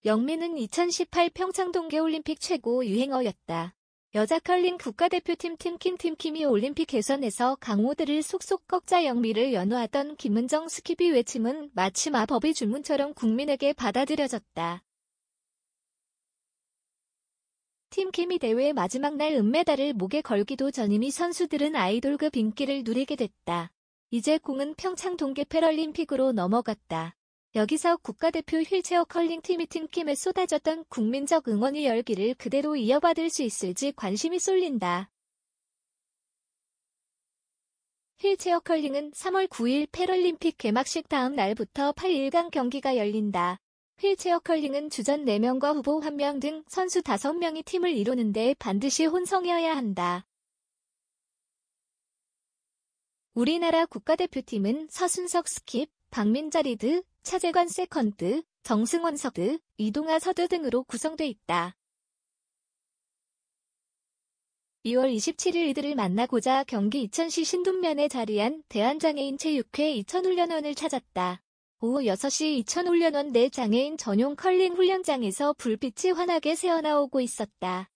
영미는 2018 평창 동계올림픽 최고 유행어였다. 여자 컬링 국가대표팀 팀킴이 올림픽 개선에서 강호들을 속속 꺾자 영미를 연호하던 김은정 스키비 외침은 마치 마법의 주문처럼 국민에게 받아들여졌다. 팀킴이 대회 마지막 날 은메달을 목에 걸기도 전 이미 선수들은 아이돌급 인기를 누리게 됐다. 이제 공은 평창 동계 패럴림픽으로 넘어갔다. 여기서 국가대표 휠체어 컬링팀이 팀킴에 쏟아졌던 국민적 응원의 열기를 그대로 이어받을 수 있을지 관심이 쏠린다. 휠체어 컬링은 3월 9일 패럴림픽 개막식 다음 날부터 8일간 경기가 열린다. 휠체어 컬링은 주전 4명과 후보 1명 등 선수 5명이 팀을 이루는데 반드시 혼성이어야 한다. 우리나라 국가대표팀은 서순석 스킵, 박민자 리드, 차재관 세컨드, 정승원 서드, 이동아 서드 등으로 구성돼 있다. 2월 27일 이들을 만나고자 경기 이천시 신둔면에 자리한 대한장애인 체육회 이천훈련원을 찾았다. 오후 6시 이천훈련원 내 장애인 전용 컬링 훈련장에서 불빛이 환하게 새어나오고 있었다.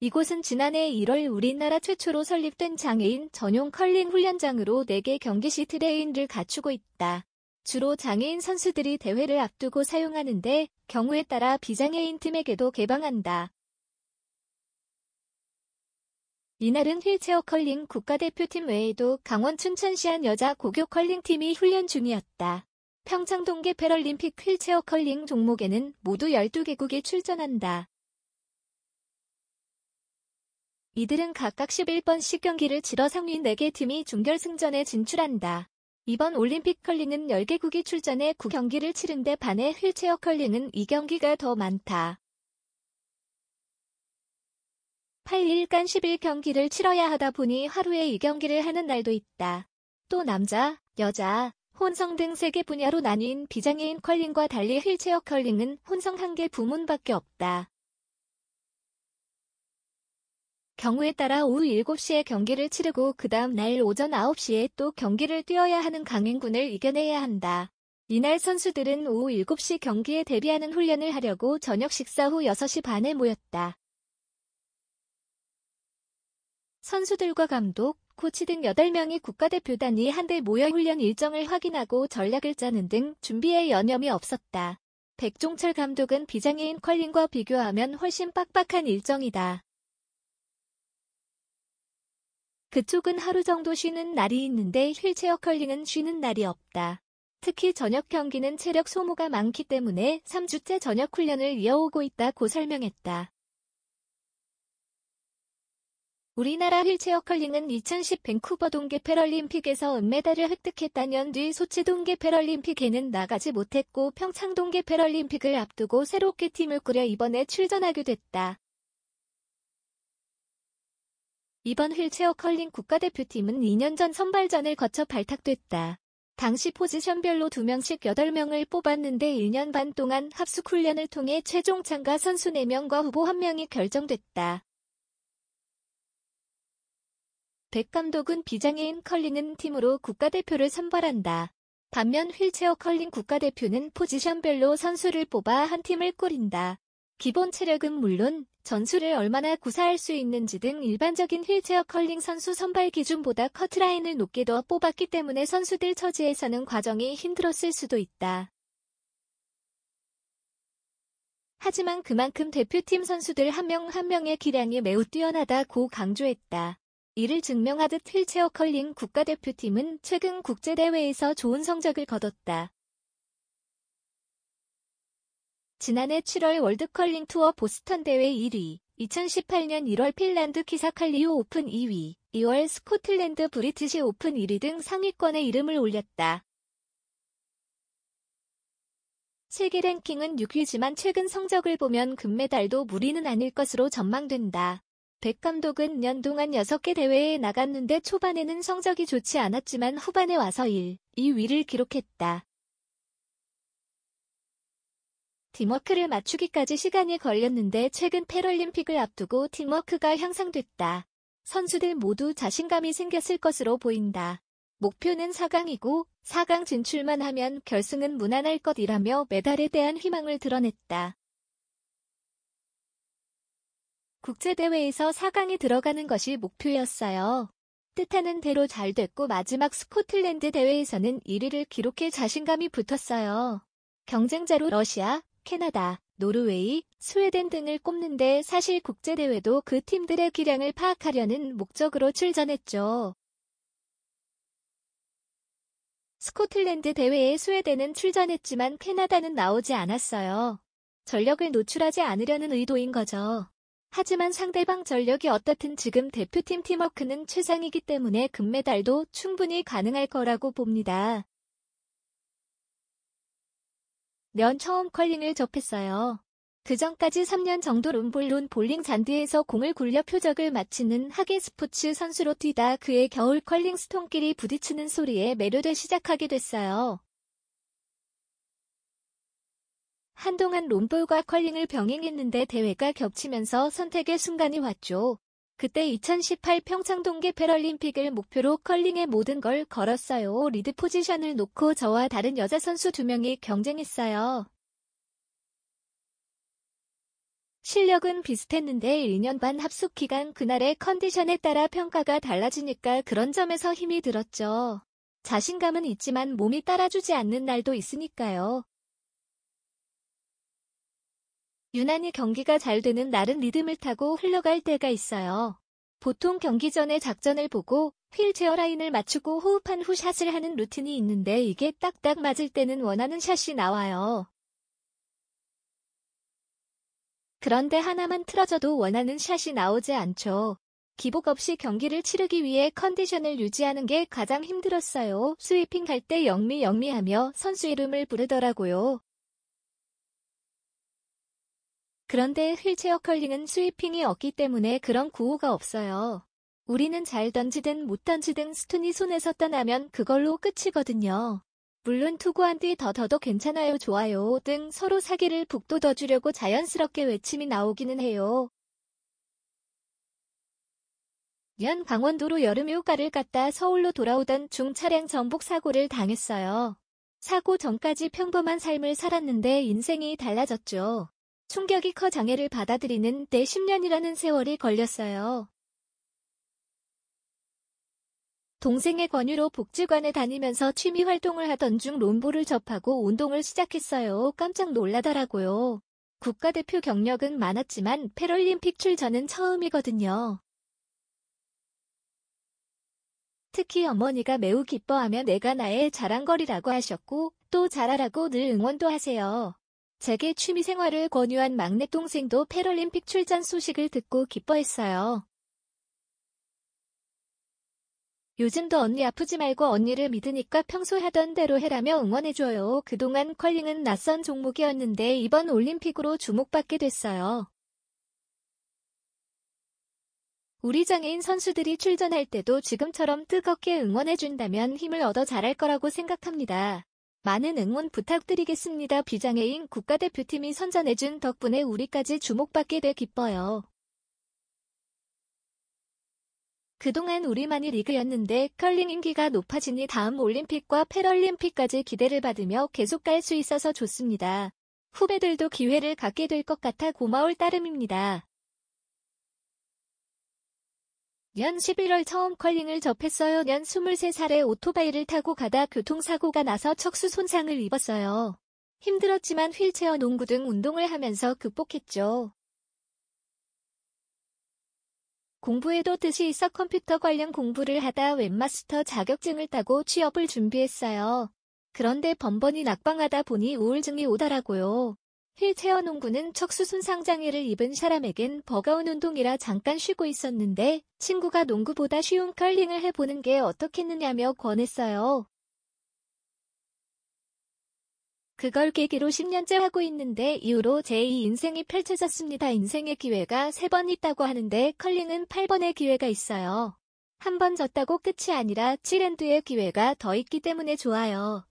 이곳은 지난해 1월 우리나라 최초로 설립된 장애인 전용 컬링 훈련장으로 4개 경기시 트레인을 갖추고 있다. 주로 장애인 선수들이 대회를 앞두고 사용하는데 경우에 따라 비장애인 팀에게도 개방한다. 이날은 휠체어 컬링 국가대표팀 외에도 강원 춘천시안 여자 고교 컬링팀이 훈련 중이었다. 평창 동계 패럴림픽 휠체어 컬링 종목에는 모두 12개국이 출전한다. 이들은 각각 11번씩 경기를 치러 상위 4개 팀이 준결승전에 진출한다. 이번 올림픽 컬링은 10개국이 출전해 9경기를 치른데 반해 휠체어 컬링은 2경기가 더 많다. 8일간 11경기를 치러야 하다 보니 하루에 2경기를 하는 날도 있다. 또 남자, 여자, 혼성 등 3개 분야로 나뉜 비장애인 컬링과 달리 휠체어 컬링은 혼성 1개 부문밖에 없다. 경우에 따라 오후 7시에 경기를 치르고 그 다음 날 오전 9시에 또 경기를 뛰어야 하는 강행군을 이겨내야 한다. 이날 선수들은 오후 7시 경기에 대비하는 훈련을 하려고 저녁 식사 후 6시 반에 모였다. 선수들과 감독, 코치 등 8명이 국가대표단이 한데 모여 훈련 일정을 확인하고 전략을 짜는 등 준비에 여념이 없었다. 백종철 감독은 비장애인 컬링과 비교하면 훨씬 빡빡한 일정이다. 그쪽은 하루 정도 쉬는 날이 있는데 휠체어 컬링은 쉬는 날이 없다. 특히 저녁 경기는 체력 소모가 많기 때문에 3주째 저녁 훈련을 이어오고 있다고 설명했다. 우리나라 휠체어 컬링은 2010 밴쿠버 동계 패럴림픽에서 은메달을 획득했다년 뒤 소치 동계 패럴림픽에는 나가지 못했고 평창 동계 패럴림픽을 앞두고 새롭게 팀을 꾸려 이번에 출전하게 됐다. 이번 휠체어 컬링 국가대표팀은 2년 전 선발전을 거쳐 발탁됐다. 당시 포지션별로 2명씩 8명을 뽑았는데 1년 반 동안 합숙 훈련을 통해 최종 참가 선수 4명과 후보 1명이 결정됐다. 백 감독은 비장애인 컬링은 팀으로 국가대표를 선발한다. 반면 휠체어 컬링 국가대표는 포지션별로 선수를 뽑아 한 팀을 꾸린다. 기본 체력은 물론 전술을 얼마나 구사할 수 있는지 등 일반적인 휠체어 컬링 선수 선발 기준보다 커트라인을 높게 더 뽑았기 때문에 선수들 처지에서는 과정이 힘들었을 수도 있다. 하지만 그만큼 대표팀 선수들 한 명 한 명의 기량이 매우 뛰어나다고 강조했다. 이를 증명하듯 휠체어 컬링 국가대표팀은 최근 국제대회에서 좋은 성적을 거뒀다. 지난해 7월 월드컬링 투어 보스턴 대회 1위, 2018년 1월 핀란드 키사칼리오 오픈 2위, 2월 스코틀랜드 브리티시 오픈 1위 등 상위권에 이름을 올렸다. 세계 랭킹은 6위지만 최근 성적을 보면 금메달도 무리는 아닐 것으로 전망된다. 백 감독은 년 동안 6개 대회에 나갔는데 초반에는 성적이 좋지 않았지만 후반에 와서 1, 2위를 기록했다. 팀워크를 맞추기까지 시간이 걸렸는데 최근 패럴림픽을 앞두고 팀워크가 향상됐다. 선수들 모두 자신감이 생겼을 것으로 보인다. 목표는 4강이고 4강 진출만 하면 결승은 무난할 것이라며 메달에 대한 희망을 드러냈다. 국제대회에서 4강에 들어가는 것이 목표였어요. 뜻하는 대로 잘 됐고 마지막 스코틀랜드 대회에서는 1위를 기록해 자신감이 붙었어요. 경쟁자로 러시아, 캐나다, 노르웨이, 스웨덴 등을 꼽는데 사실 국제대회도 그 팀들의 기량을 파악하려는 목적으로 출전했죠. 스코틀랜드 대회에 스웨덴은 출전했지만 캐나다는 나오지 않았어요. 전력을 노출하지 않으려는 의도인 거죠. 하지만 상대방 전력이 어떻든 지금 대표팀 팀워크는 최상이기 때문에 금메달도 충분히 가능할 거라고 봅니다. 년 처음 컬링을 접했어요. 그전까지 3년 정도 롬볼론 볼링 잔디에서 공을 굴려 표적을 마치는 하계 스포츠 선수로 뛰다 그의 겨울 컬링 스톤끼리 부딪히는 소리에 매료돼 시작하게 됐어요. 한동안 롬볼과 컬링을 병행했는데 대회가 겹치면서 선택의 순간이 왔죠. 그때 2018 평창 동계 패럴림픽을 목표로 컬링의 모든 걸 걸었어요. 리드 포지션을 놓고 저와 다른 여자 선수 2명이 경쟁했어요. 실력은 비슷했는데 1년 반 합숙 기간 그날의 컨디션에 따라 평가가 달라지니까 그런 점에서 힘이 들었죠. 자신감은 있지만 몸이 따라주지 않는 날도 있으니까요. 유난히 경기가 잘 되는 날은 리듬을 타고 흘러갈 때가 있어요. 보통 경기 전에 작전을 보고 휠체어 라인을 맞추고 호흡한 후 샷을 하는 루틴이 있는데 이게 딱딱 맞을 때는 원하는 샷이 나와요. 그런데 하나만 틀어져도 원하는 샷이 나오지 않죠. 기복 없이 경기를 치르기 위해 컨디션을 유지하는 게 가장 힘들었어요. 스위핑 할 때 영미영미하며 선수 이름을 부르더라고요. 그런데 휠체어 컬링은 스위핑이 없기 때문에 그런 구호가 없어요. 우리는 잘 던지든 못 던지든 스톤이 손에서 떠나면 그걸로 끝이거든요. 물론 투구한 뒤 더도 괜찮아요 좋아요 등 서로 사기를 북돋워주려고 자연스럽게 외침이 나오기는 해요. 연 강원도로 여름 휴가를 갔다 서울로 돌아오던 중 차량 전복 사고를 당했어요. 사고 전까지 평범한 삶을 살았는데 인생이 달라졌죠. 충격이 커 장애를 받아들이는 데 10년이라는 세월이 걸렸어요. 동생의 권유로 복지관에 다니면서 취미 활동을 하던 중 롬볼을 접하고 운동을 시작했어요. 깜짝 놀라더라고요. 국가대표 경력은 많았지만 패럴림픽 출전은 처음이거든요. 특히 어머니가 매우 기뻐하며 내가 나의 자랑거리라고 하셨고 또 잘하라고 늘 응원도 하세요. 제게 취미생활을 권유한 막내 동생도 패럴림픽 출전 소식을 듣고 기뻐했어요. 요즘도 언니 아프지 말고 언니를 믿으니까 평소 하던 대로 해라며 응원해줘요. 그동안 컬링은 낯선 종목이었는데 이번 올림픽으로 주목받게 됐어요. 우리 장애인 선수들이 출전할 때도 지금처럼 뜨겁게 응원해준다면 힘을 얻어 잘할 거라고 생각합니다. 많은 응원 부탁드리겠습니다. 비장애인 국가대표팀이 선전해준 덕분에 우리까지 주목받게 돼 기뻐요. 그동안 우리만이 리그였는데 컬링 인기가 높아지니 다음 올림픽과 패럴림픽까지 기대를 받으며 계속 갈 수 있어서 좋습니다. 후배들도 기회를 갖게 될 것 같아 고마울 따름입니다. 년 11월 처음 컬링을 접했어요. 년 23살에 오토바이를 타고 가다 교통사고가 나서 척수 손상을 입었어요. 힘들었지만 휠체어 농구 등 운동을 하면서 극복했죠. 공부에도 뜻이 있어 컴퓨터 관련 공부를 하다 웹마스터 자격증을 따고 취업을 준비했어요. 그런데 번번이 낙방하다 보니 우울증이 오더라고요. 휠체어 농구는 척수 손상 장애를 입은 사람에겐 버거운 운동이라 잠깐 쉬고 있었는데 친구가 농구보다 쉬운 컬링을 해보는 게 어떻겠느냐며 권했어요. 그걸 계기로 10년째 하고 있는데 이후로 제2 인생이 펼쳐졌습니다. 인생의 기회가 3번 있다고 하는데 컬링은 8번의 기회가 있어요. 한 번 졌다고 끝이 아니라 7엔드의 기회가 더 있기 때문에 좋아요.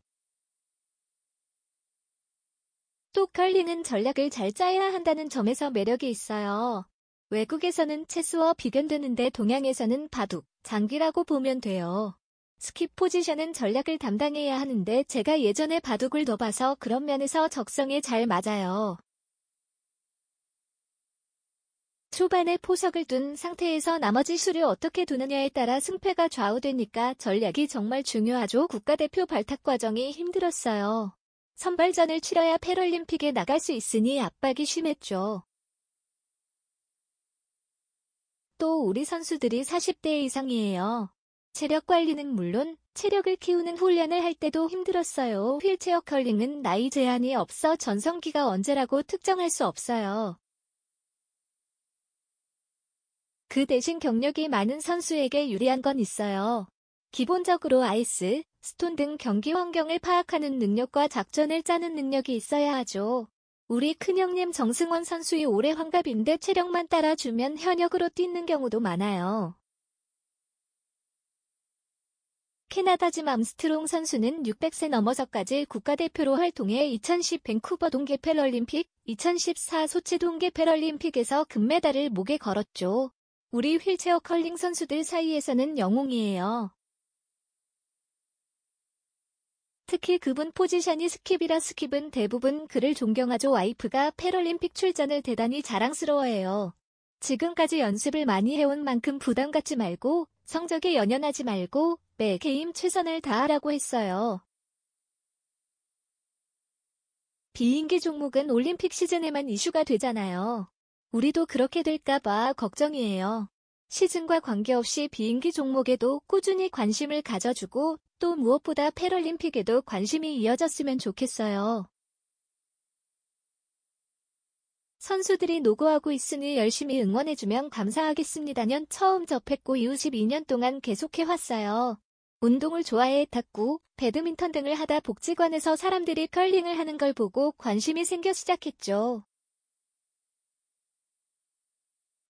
또 컬링은 전략을 잘 짜야 한다는 점에서 매력이 있어요. 외국에서는 체스와 비견되는데 동양에서는 바둑, 장기라고 보면 돼요. 스킵 포지션은 전략을 담당해야 하는데 제가 예전에 바둑을 더 봐서 그런 면에서 적성에 잘 맞아요. 초반에 포석을 둔 상태에서 나머지 수를 어떻게 두느냐에 따라 승패가 좌우되니까 전략이 정말 중요하죠. 국가대표 발탁 과정이 힘들었어요. 선발전을 치러야 패럴림픽에 나갈 수 있으니 압박이 심했죠. 또 우리 선수들이 40대 이상이에요. 체력 관리는 물론 체력을 키우는 훈련을 할 때도 힘들었어요. 휠체어 컬링은 나이 제한이 없어 전성기가 언제라고 특정할 수 없어요. 그 대신 경력이 많은 선수에게 유리한 건 있어요. 기본적으로 아이스, 스톤 등 경기 환경을 파악하는 능력과 작전을 짜는 능력이 있어야 하죠. 우리 큰형님 정승원 선수의 올해 환갑인데 체력만 따라주면 현역으로 뛰는 경우도 많아요. 캐나다 짐 암스트롱 선수는 600세 넘어서까지 국가대표로 활동해 2010 밴쿠버 동계 패럴림픽, 2014 소치 동계 패럴림픽에서 금메달을 목에 걸었죠. 우리 휠체어 컬링 선수들 사이에서는 영웅이에요. 특히 그분 포지션이 스킵이라 스킵은 대부분 그를 존경하죠. 와이프가 패럴림픽 출전을 대단히 자랑스러워해요. 지금까지 연습을 많이 해온 만큼 부담 갖지 말고 성적에 연연하지 말고 매 게임 최선을 다하라고 했어요. 비인기 종목은 올림픽 시즌에만 이슈가 되잖아요. 우리도 그렇게 될까봐 걱정이에요. 시즌과 관계없이 비인기 종목에도 꾸준히 관심을 가져주고 또 무엇보다 패럴림픽에도 관심이 이어졌으면 좋겠어요. 선수들이 노고하고 있으니 열심히 응원해주면 감사하겠습니다. 년 처음 접했고 이후 12년 동안 계속해왔어요. 운동을 좋아해 탁구, 배드민턴 등을 하다 복지관에서 사람들이 컬링을 하는 걸 보고 관심이 생겨 시작했죠.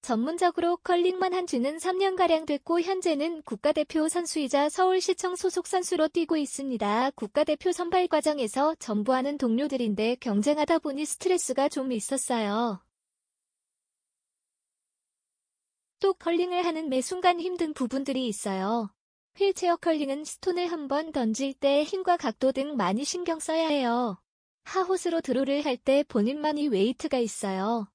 전문적으로 컬링만 한 지는 3년가량 됐고 현재는 국가대표 선수이자 서울시청 소속 선수로 뛰고 있습니다. 국가대표 선발 과정에서 전부하는 동료들인데 경쟁하다 보니 스트레스가 좀 있었어요. 또 컬링을 하는 매 순간 힘든 부분들이 있어요. 휠체어 컬링은 스톤을 한번 던질 때 힘과 각도 등 많이 신경 써야 해요. 하호스로 드로를 할 때 본인만의 웨이트가 있어요.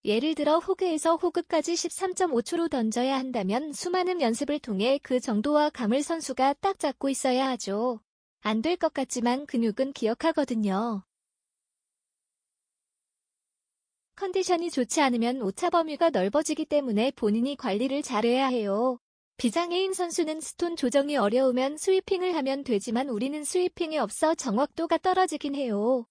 예를 들어 호그에서 호그까지 13.5초로 던져야 한다면 수많은 연습을 통해 그 정도와 감을 선수가 딱 잡고 있어야 하죠. 안 될 것 같지만 근육은 기억하거든요. 컨디션이 좋지 않으면 오차 범위가 넓어지기 때문에 본인이 관리를 잘해야 해요. 비장애인 선수는 스톤 조정이 어려우면 스위핑을 하면 되지만 우리는 스위핑이 없어 정확도가 떨어지긴 해요.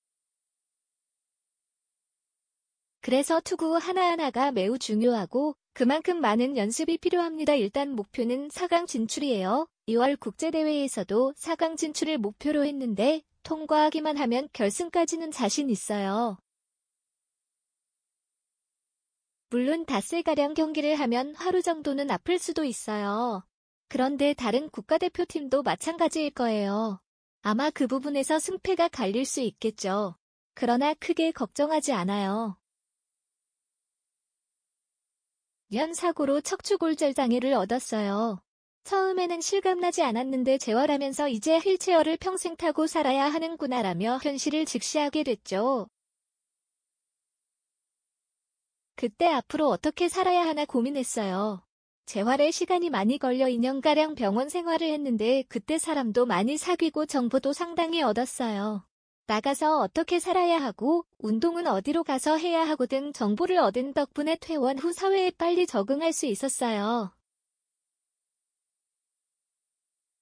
그래서 투구 하나하나가 매우 중요하고 그만큼 많은 연습이 필요합니다. 일단 목표는 4강 진출이에요. 2월 국제대회에서도 4강 진출을 목표로 했는데 통과하기만 하면 결승까지는 자신 있어요. 물론 닷새가량 경기를 하면 하루 정도는 아플 수도 있어요. 그런데 다른 국가대표팀도 마찬가지일 거예요. 아마 그 부분에서 승패가 갈릴 수 있겠죠. 그러나 크게 걱정하지 않아요. 년 사고로 척추골절 장애를 얻었어요. 처음에는 실감나지 않았는데 재활하면서 이제 휠체어를 평생 타고 살아야 하는구나라며 현실을 직시하게 됐죠. 그때 앞으로 어떻게 살아야 하나 고민했어요. 재활에 시간이 많이 걸려 2년가량 병원 생활을 했는데 그때 사람도 많이 사귀고 정보도 상당히 얻었어요. 나가서 어떻게 살아야 하고 운동은 어디로 가서 해야 하고 등 정보를 얻은 덕분에 퇴원 후 사회에 빨리 적응할 수 있었어요.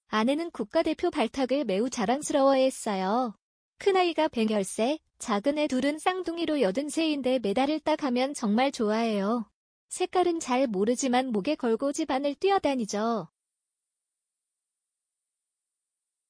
아내는 국가대표 발탁을 매우 자랑스러워했어요. 큰아이가 110세, 작은 애 둘은 쌍둥이로 83인데 메달을 딱 하면 정말 좋아해요. 색깔은 잘 모르지만 목에 걸고 집안을 뛰어다니죠.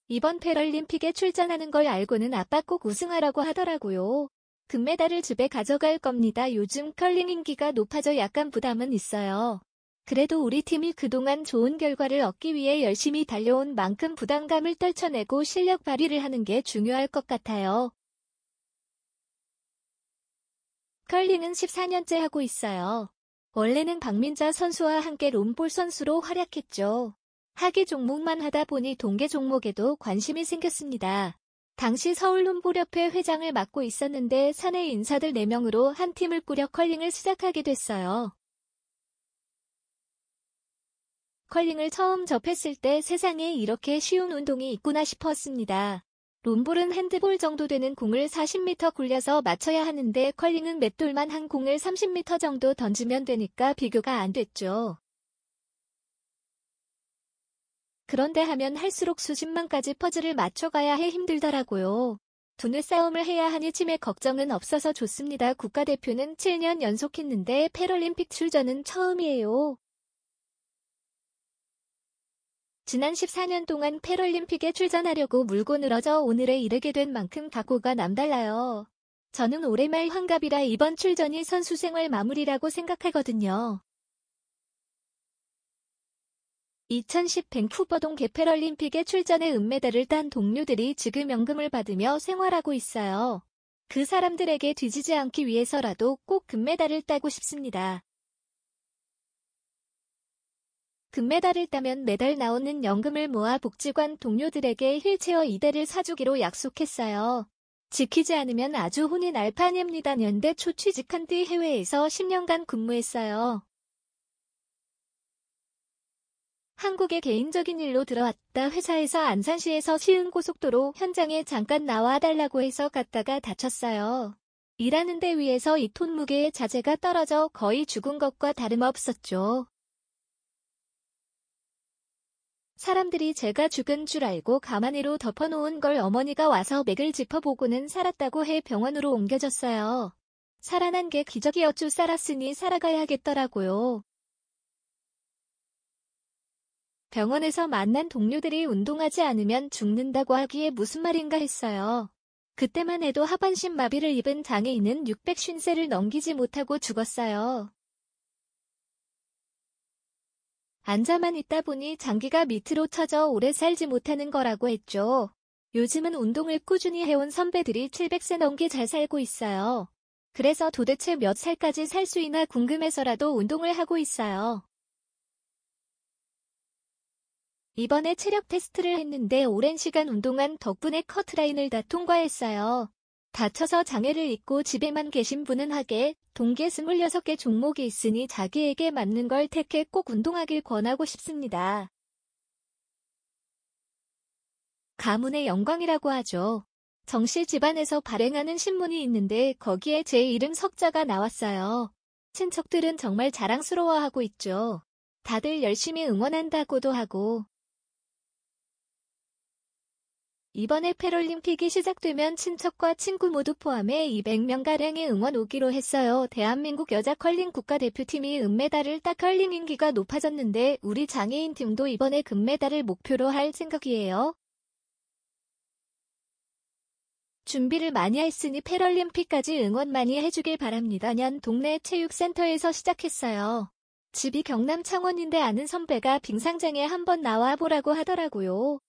이번 패럴림픽에 출전하는 걸 알고는 아빠 꼭 우승하라고 하더라고요. 금메달을 집에 가져갈 겁니다. 요즘 컬링 인기가 높아져 약간 부담은 있어요. 그래도 우리 팀이 그동안 좋은 결과를 얻기 위해 열심히 달려온 만큼 부담감을 떨쳐내고 실력 발휘를 하는 게 중요할 것 같아요. 컬링은 14년째 하고 있어요. 원래는 박민자 선수와 함께 롬볼 선수로 활약했죠. 하계 종목만 하다 보니 동계 종목에도 관심이 생겼습니다. 당시 서울론볼협회 회장을 맡고 있었는데 사내 인사들 4명으로 한 팀을 꾸려 컬링을 시작하게 됐어요. 컬링을 처음 접했을 때 세상에 이렇게 쉬운 운동이 있구나 싶었습니다. 롬볼은 핸드볼 정도 되는 공을 40m 굴려서 맞춰야 하는데 컬링은 맷돌만 한 공을 30m 정도 던지면 되니까 비교가 안 됐죠. 그런데 하면 할수록 수십만 가지 퍼즐을 맞춰가야 해 힘들더라고요. 두뇌 싸움을 해야 하니 치매 걱정은 없어서 좋습니다. 국가대표는 7년 연속했는데 패럴림픽 출전은 처음이에요. 지난 14년 동안 패럴림픽에 출전하려고 물고 늘어져 오늘에 이르게 된 만큼 각오가 남달라요. 저는 올해 말 환갑이라 이번 출전이 선수 생활 마무리라고 생각하거든요. 2010 밴쿠버 동계 패럴림픽에 출전해 은메달을 딴 동료들이 지금 연금을 받으며 생활하고 있어요. 그 사람들에게 뒤지지 않기 위해서라도 꼭 금메달을 따고 싶습니다. 금메달을 따면 매달 나오는 연금을 모아 복지관 동료들에게 휠체어 2대를 사주기로 약속했어요. 지키지 않으면 아주 혼이 날 판입니다. 연대 초 취직한 뒤 해외에서 10년간 근무했어요. 한국에 개인적인 일로 들어왔다. 회사에서 안산시에서 시흥고속도로 현장에 잠깐 나와달라고 해서 갔다가 다쳤어요. 일하는 데 위에서 2톤 무게의 자재가 떨어져 거의 죽은 것과 다름없었죠. 사람들이 제가 죽은 줄 알고 가마니로 덮어놓은 걸 어머니가 와서 맥을 짚어보고는 살았다고 해 병원으로 옮겨졌어요. 살아난 게 기적이었죠. 살았으니 살아가야겠더라고요. 병원에서 만난 동료들이 운동하지 않으면 죽는다고 하기에 무슨 말인가 했어요. 그때만 해도 하반신 마비를 입은 장애인은 650세를 넘기지 못하고 죽었어요. 앉아만 있다 보니 장기가 밑으로 처져 오래 살지 못하는 거라고 했죠. 요즘은 운동을 꾸준히 해온 선배들이 700세 넘게 잘 살고 있어요. 그래서 도대체 몇 살까지 살 수 있나 궁금해서라도 운동을 하고 있어요. 이번에 체력 테스트를 했는데 오랜 시간 운동한 덕분에 커트라인을 다 통과했어요. 다쳐서 장애를 입고 집에만 계신 분은 하계, 동계 26개 종목이 있으니 자기에게 맞는 걸 택해 꼭 운동하길 권하고 싶습니다. 가문의 영광이라고 하죠. 정씨 집안에서 발행하는 신문이 있는데 거기에 제 이름 석자가 나왔어요. 친척들은 정말 자랑스러워하고 있죠. 다들 열심히 응원한다고도 하고. 이번에 패럴림픽이 시작되면 친척과 친구 모두 포함해 200명가량의 응원 오기로 했어요. 대한민국 여자 컬링 국가대표팀이 은메달을 따 컬링 인기가 높아졌는데 우리 장애인 팀도 이번에 금메달을 목표로 할 생각이에요. 준비를 많이 했으니 패럴림픽까지 응원 많이 해주길 바랍니다. 년 동네 체육센터에서 시작했어요. 집이 경남 창원인데 아는 선배가 빙상장에 한번 나와보라고 하더라고요.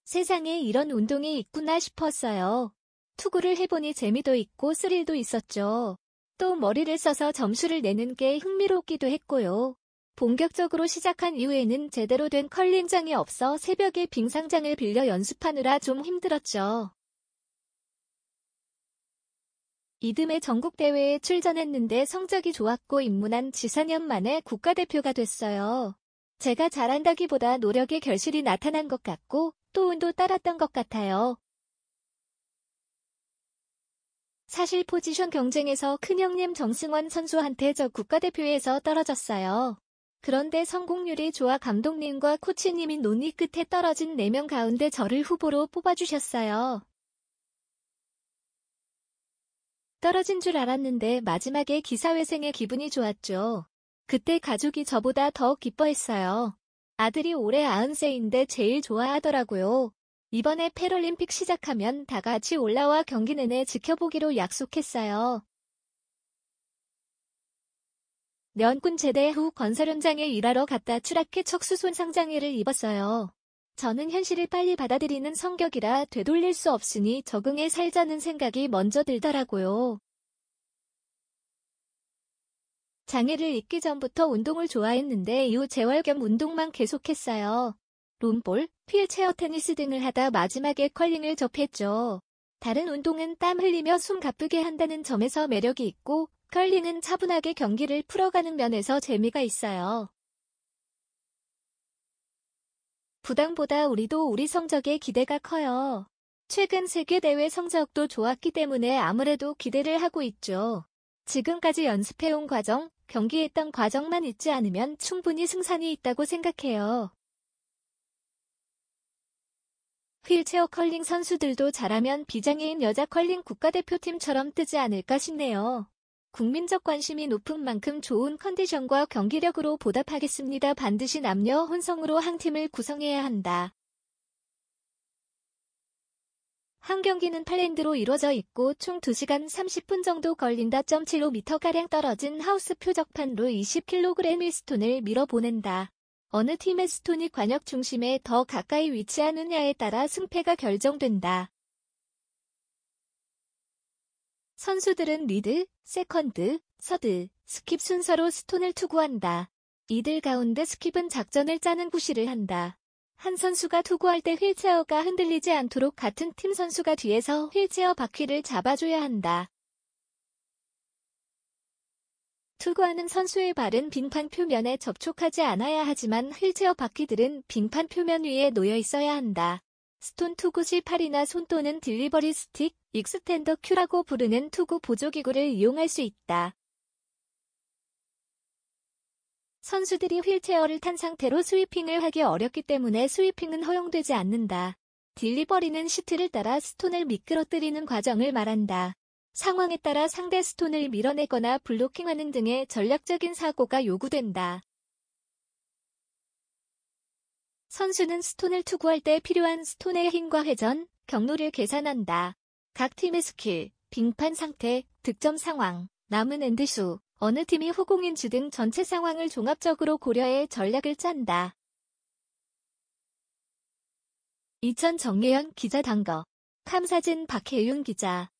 세상에 이런 운동이 있구나 싶었어요. 투구를 해보니 재미도 있고 스릴도 있었죠. 또 머리를 써서 점수를 내는 게 흥미롭기도 했고요. 본격적으로 시작한 이후에는 제대로 된 컬링장이 없어 새벽에 빙상장을 빌려 연습하느라 좀 힘들었죠. 이듬해 전국대회에 출전했는데 성적이 좋았고 입문한 지 4년 만에 국가대표가 됐어요. 제가 잘한다기보다 노력의 결실이 나타난 것 같고 또 운도 따랐던 것 같아요. 사실 포지션 경쟁에서 큰형님 정승원 선수한테 저 국가대표에서 떨어졌어요. 그런데 성공률이 좋아 감독님과 코치님이 논의 끝에 떨어진 4명 가운데 저를 후보로 뽑아주셨어요. 떨어진 줄 알았는데 마지막에 기사회생에 기분이 좋았죠. 그때 가족이 저보다 더 기뻐했어요. 아들이 올해 90세인데 제일 좋아하더라고요. 이번에 패럴림픽 시작하면 다 같이 올라와 경기 내내 지켜보기로 약속했어요. 연군 제대 후 건설 현장에 일하러 갔다 추락해 척수 손상 장애를 입었어요. 저는 현실을 빨리 받아들이는 성격이라 되돌릴 수 없으니 적응해 살자는 생각이 먼저 들더라고요. 장애를 잊기 전부터 운동을 좋아했는데 이후 재활 겸 운동만 계속했어요. 롬볼, 휠체어 테니스 등을 하다 마지막에 컬링을 접했죠. 다른 운동은 땀 흘리며 숨 가쁘게 한다는 점에서 매력이 있고, 컬링은 차분하게 경기를 풀어가는 면에서 재미가 있어요. 부당보다 우리도 우리 성적에 기대가 커요. 최근 세계대회 성적도 좋았기 때문에 아무래도 기대를 하고 있죠. 지금까지 연습해온 과정, 경기했던 과정만 있지 않으면 충분히 승산이 있다고 생각해요. 휠체어 컬링 선수들도 잘하면 비장애인 여자 컬링 국가대표팀처럼 뜨지 않을까 싶네요. 국민적 관심이 높은 만큼 좋은 컨디션과 경기력으로 보답하겠습니다. 반드시 남녀 혼성으로 한 팀을 구성해야 한다. 한 경기는 팔랜드로 이루어져 있고 총 2시간 30분 정도 걸린다. 7km가량 떨어진 하우스 표적판로 20kg의 스톤을 밀어보낸다. 어느 팀의 스톤이 관역 중심에 더 가까이 위치하느냐에 따라 승패가 결정된다. 선수들은 리드, 세컨드, 서드, 스킵 순서로 스톤을 투구한다. 이들 가운데 스킵은 작전을 짜는 구실을 한다. 한 선수가 투구할 때 휠체어가 흔들리지 않도록 같은 팀 선수가 뒤에서 휠체어 바퀴를 잡아줘야 한다. 투구하는 선수의 발은 빙판 표면에 접촉하지 않아야 하지만 휠체어 바퀴들은 빙판 표면 위에 놓여 있어야 한다. 스톤 투구 시 팔이나 손 또는 딜리버리 스틱, 익스텐더 큐라고 부르는 투구 보조기구를 이용할 수 있다. 선수들이 휠체어를 탄 상태로 스위핑을 하기 어렵기 때문에 스위핑은 허용되지 않는다. 딜리버리는 시트를 따라 스톤을 미끄러뜨리는 과정을 말한다. 상황에 따라 상대 스톤을 밀어내거나 블로킹하는 등의 전략적인 사고가 요구된다. 선수는 스톤을 투구할 때 필요한 스톤의 힘과 회전, 경로를 계산한다. 각 팀의 스킬, 빙판 상태, 득점 상황, 남은 엔드수, 어느 팀이 후공인지 등 전체 상황을 종합적으로 고려해 전략을 짠다. 이천 정예현 기자 단거. 캄사진 박혜윤 기자.